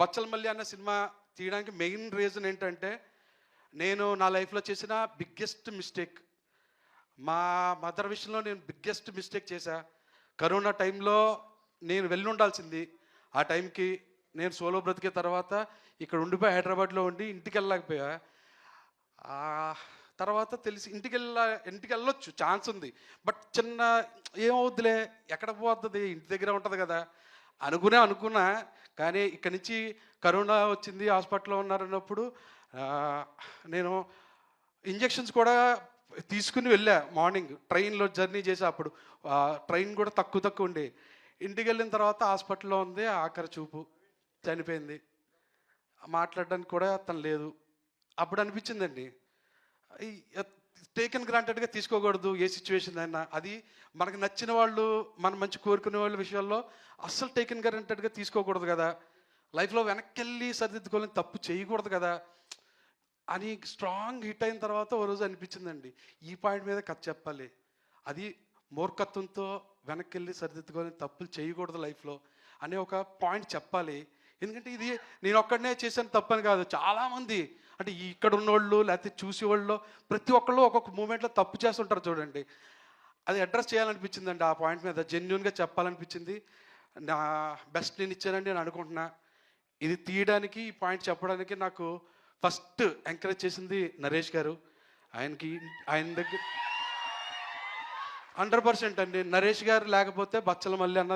బచ్చల మల్లి అన్న సినిమా తీయడానికి main reason ఏంటంటే, నేను నా లైఫ్‌లో చేసిన బిగ్గెస్ట్ మిస్టేక్. మా మదర్ విషయంలో నేను బిగ్గెస్ట్ మిస్టేక్ చేశా. కరోనా టైంలో నేను వెళ్ళుండాల్సింది. ఆ టైంకి నేను సోలో బ్రతికే తర్వాత ఇక్కడ ఉండిపోయి హైదరాబాద్‌లో ఉండి ఇంటికెళ్ళలేకపోయా. తర్వాత తెలిసి ఇంటికెళ్ళొచ్చు ఛాన్స్ ఉంది. బట్ చిన్న ఏమవుద్దిలే ఎక్కడ పోతది ఇంటి దగ్గరే ఉంటది కదా! అనుకున్నా. కానీ ఇక్కడి నుంచి కరోనా వచ్చింది, హాస్పిటల్‌లో ఉన్నారన్నప్పుడు నేను ఇంజెక్షన్స్ కూడా తీసుకుని వెళ్ళా. మార్నింగ్ ట్రైన్‌లో జర్నీ చేసా అప్పుడు. ట్రైన్ కూడా తక్కువ ఉండే. ఇంటికెళ్ళిన తర్వాత హాస్పిటల్‌లో ఉంది. ఆఖరి చూపు. చనిపోయింది. మాట్లాడడానికి కూడా తను లేదు. అప్పుడు అనిపించిందండి. ఈ టేకెన్ గ్రాంటెడ్‌గా తీసుకోకూడదు ఏ సిచ్యువేషన్ అయినా. అది మనకు నచ్చిన వాళ్ళు, మనం మంచి కోరుకునే వాళ్ళ విషయాల్లో అస్సలు టేకెన్ గ్రాంటెడ్‌గా తీసుకోకూడదు కదా! లైఫ్‌లో వెనక్కెళ్ళి సరిదిద్దుకోవాలని తప్పు చేయకూడదు కదా! అని స్ట్రాంగ్ హిట్ అయిన తర్వాత ఓ రోజు అనిపించిందండి. ఈ పాయింట్ మీద కథ చెప్పాలి. అది మూర్ఖత్వంతో వెనక్కెళ్ళి సరిదిద్దుకోవాలని తప్పులు చేయకూడదు లైఫ్‌లో అనే ఒక పాయింట్ చెప్పాలి. ఎందుకంటే ఇది నేను ఒక్కడినే చేశాను తప్పని కాదు. చాలామంది అంటే ఇక్కడ ఉన్నోళ్ళు లేకపోతే చూసేవాళ్ళు ప్రతి ఒక్కళ్ళు ఒక్కొక్క మూమెంట్లో తప్పు చేస్తుంటారు చూడండి. అది అడ్రస్ చేయాలనిపించిందండి. ఆ పాయింట్ మీద జెన్యూన్గా చెప్పాలనిపించింది. నా బెస్ట్ నేను ఇచ్చానని నేను అనుకుంటున్నా. ఇది తీయడానికి ఈ పాయింట్ చెప్పడానికి నాకు ఫస్ట్ ఎంకరేజ్ చేసింది నరేష్ గారు. ఆయన దగ్గర 100% అండి. నరేష్ గారు లేకపోతే బచ్చల మల్లి అన్న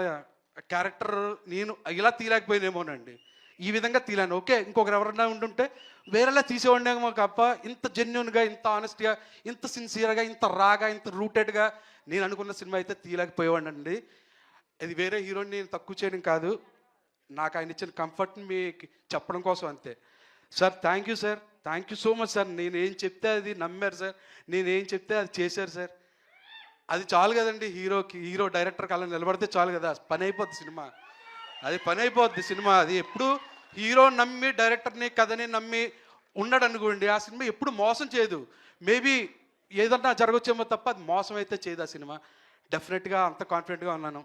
క్యారెక్టర్ నేను ఇలా తీయలేకపోయినేమోనండి. ఈ విధంగా తీయలేను. ఓకే, ఇంకొకరు ఎవరన్నా ఉండుంటే వేరేలా తీసేవాడినేమో తప్ప ఇంత జెన్యూన్గా, ఇంత ఆనెస్ట్గా, ఇంత సిన్సియర్గా, ఇంత రాగా, ఇంత రూటెడ్గా నేను అనుకున్న సినిమా అయితే తీయలేకపోయేవాడినండి. ఇది వేరే హీరోని నేను తక్కువ చేయడం కాదు. నాకు ఆయన ఇచ్చిన కంఫర్ట్ని మీకు చెప్పడం కోసం అంతే. Sir thank you sir. Thank you so much sir. నేనేం చెప్తే అది నమ్మారు సార్. నేనేం చెప్తే అది చేశారు సార్. అది చాలు కదండి హీరో డైరెక్టర్కి అలా నిలబడితే చాలు కదా, పని అయిపోద్ది సినిమా. అది పని అయిపోద్ది సినిమా. అది ఎప్పుడు హీరో నమ్మి డైరెక్టర్ని కథని నమ్మి ఉన్నాడు అనుకోండి, ఆ సినిమా ఎప్పుడు మోసం చేయదు. మేబీ ఏదన్నా జరగచ్చేమో తప్ప అది మోసం అయితే చేయదు ఆ సినిమా. డెఫినెట్గా అంత కాన్ఫిడెంట్గా ఉన్నాను.